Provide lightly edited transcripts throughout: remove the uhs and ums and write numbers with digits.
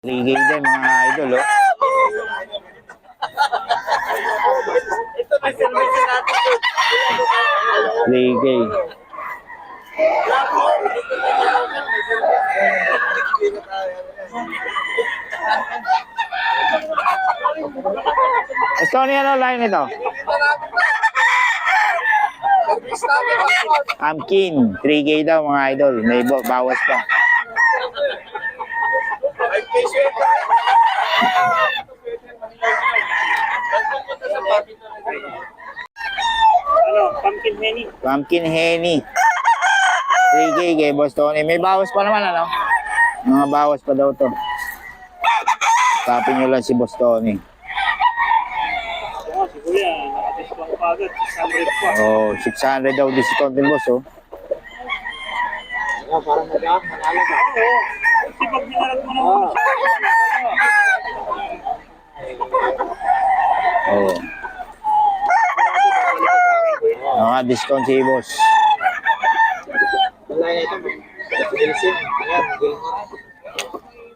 3K din mga idol, oh. Ito may service natin. 3K. Gusto niya ano line nito? Amkin, 3K daw mga idol. May bawas pa. Ano, pumpkin henny. Pumpkin Henny. 3K kay Boss Tony. May bawas pa naman, ano? Mga bawas pa daw to. Tapin nyo lang si Boss Tony. Oo, si Kuya, nakadiscount pa agad. 600 pa. Oh, 600 daw discount din, boss, oh. Parang manalo ka. Oo. Kasi pag binarat mo naman. Oh. Discount si boss. Wala na ito. Gilsim. Ayan, Gilmore.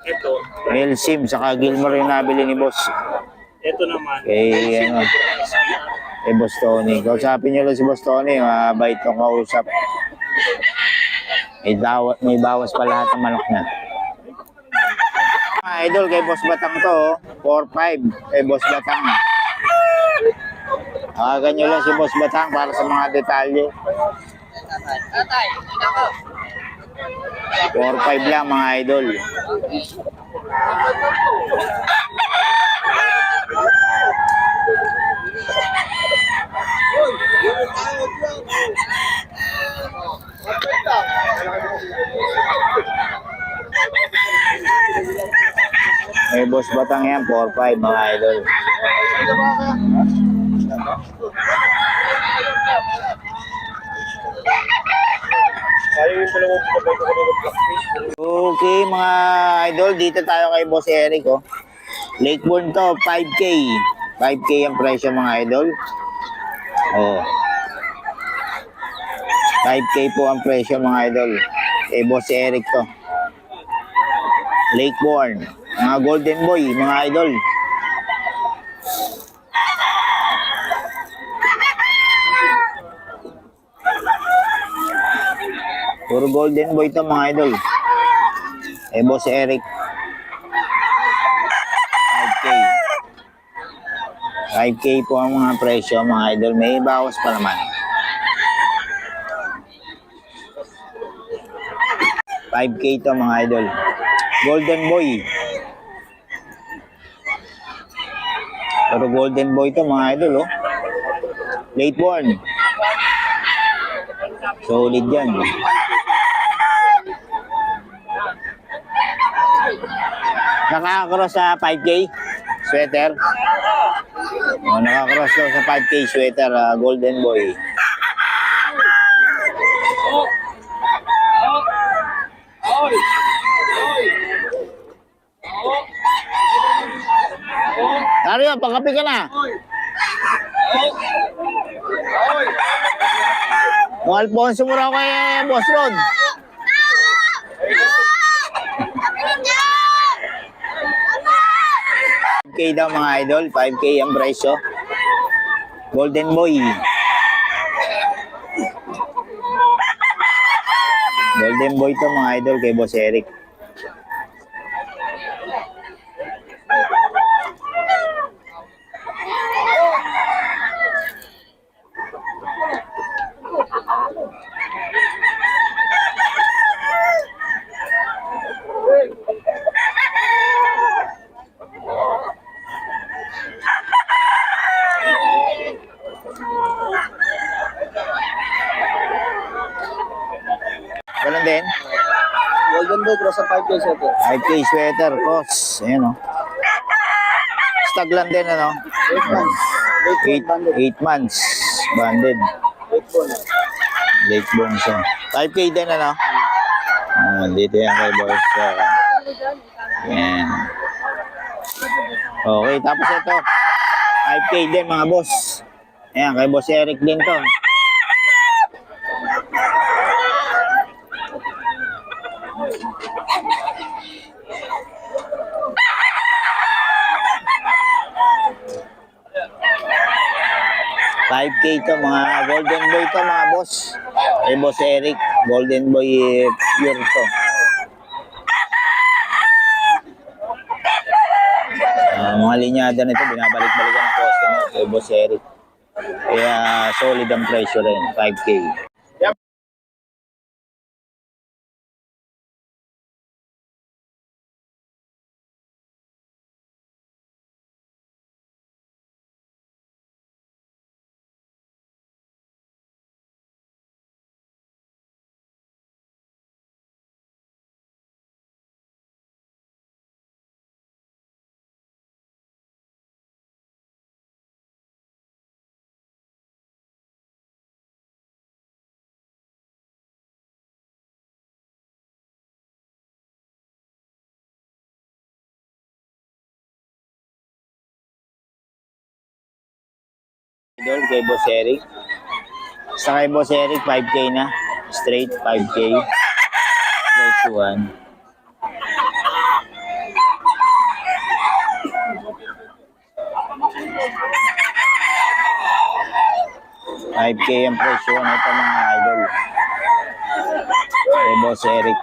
Ito. Melsim, saka Gilmore yung nabili ni boss. Ito naman. Kay, ano, kay Boss Tony. Kausapin nyo lang si Boss Tony. Mabait kong kausap. May bawas pa lahat ng manok na. Mga idol, kay Boss Batang to, oh. 4-5 kay Boss Batang. Tawagan nyo lang si Boss Batang para sa mga detalye. 4-5 lang mga idol. May Boss Batang yan, 4-5 mga idol. Okay mga idol, dito tayo kay Boss Eric, oh. Lakeborn to, 5K. 5K ang presyo mga idol. Oh. 5K po ang presyo mga idol. Eh Boss Eric to. Lakeborn. Mga golden boy, mga idol. Puro golden boy to mga idol. Eh Boss Eric. 5K. 5K po ang mga presyo mga idol. May bawas pa naman. 5K to mga idol. Golden boy. Pero golden boy to mga idol, oh. Late born. Solid yan. Nakaka-cross sa 5K sweater. Oh, nakaka-cross daw sa 5K sweater, golden boy. Dario, pangkapi ka na. Kung Alfonso mo raw kay Boss Rod. 5K daw mga idol, 5K ang presyo. Golden boy. Golden boy to mga idol kay Boss Eric. Ganun din. Golden Boy, cross sa 5K sweater. 5K sweater, cross. Ayan, oh. Stag lang din, ano? 8 months. 8 months. Banded. 8 bone. Late born siya. 5K din, ano? Dito yan kay Boss. Ayan. Okay, tapos ito. 5K din, mga boss. Ayan, kay Boss Eric din to. 5K to, mga golden boy to mga boss. Eh, boss Eric, golden boy pure to. Mga linyada nito, binabalik-balikan ng customer. Eh, boss Eric. Kaya solid ang presyo rin, 5K. Idol kay Boss Eric. Sa kay Boss Eric, 5K na. Straight 5K. Presyuhan. $5K ang presyo nito mga idol. Kay Boss Eric.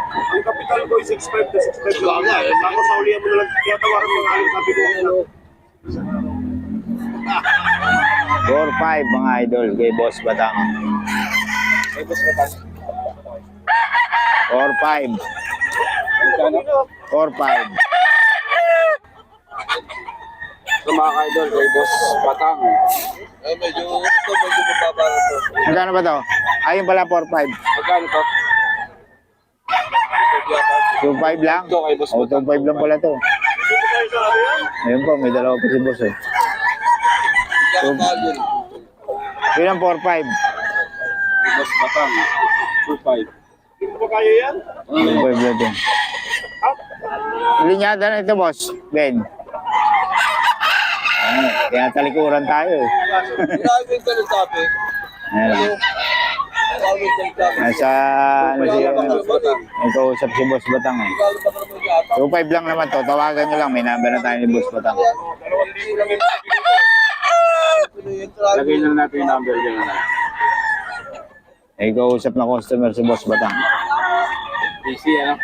Ang capital ko is 6.5 to 6.5 lang. Tapos sa ulihan mo na lang, tiyatawaran mo ng aling sabi ko. 4-5 mga idol kay Boss Batang. Ay, boss ka tayo. 4-5. 4-5. Ito mga ka-idol, kay boss Batang. Ay, medyo mababa na to. Magkano ba to? Ayun pala 4-5. Magkano to? 2-5 lang? Ito kay boss O, 2-5 lang pala to. Ayun po, may dalawa pa si Boss eh. Magkano mahal yun? Yun ang 4-5. Kay boss Batang. 2.5. Hindi ba kaya yan? 2-5 lang to. Linyada na ito, Boss. Ben. Kaya talikuran tayo eh. Grabe yung kalitape. Ayan. Grabe yung kalitape. Nasa, ano siya, nagkausap si Boss Batang eh. 2-5 lang naman to. Tawagan nyo lang. May number na tayo ni Boss Batang. 2,000 lang yung lagay lang natin yung number dyan. Nagkausap na customer si Boss Batang. PC, ano?